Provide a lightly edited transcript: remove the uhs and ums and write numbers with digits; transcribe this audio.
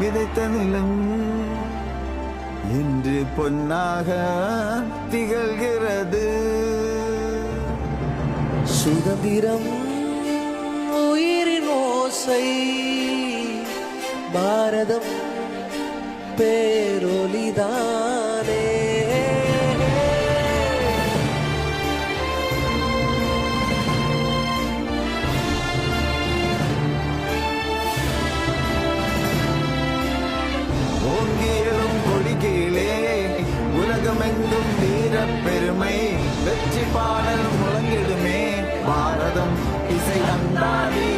விதைத்த நிலம் இன்று பொன்னாக திகழ்கிறது. சுதந்திரம் உயிரின் ஓசை, பாரதம் பேரொலிதானே. ஓங்கியலும் கொடிகீழே உலகமெங்கும் வீர பெருமை, வெற்றி பாடல் முழங்கிடுமே பாரதம் இசை அந்தாதி.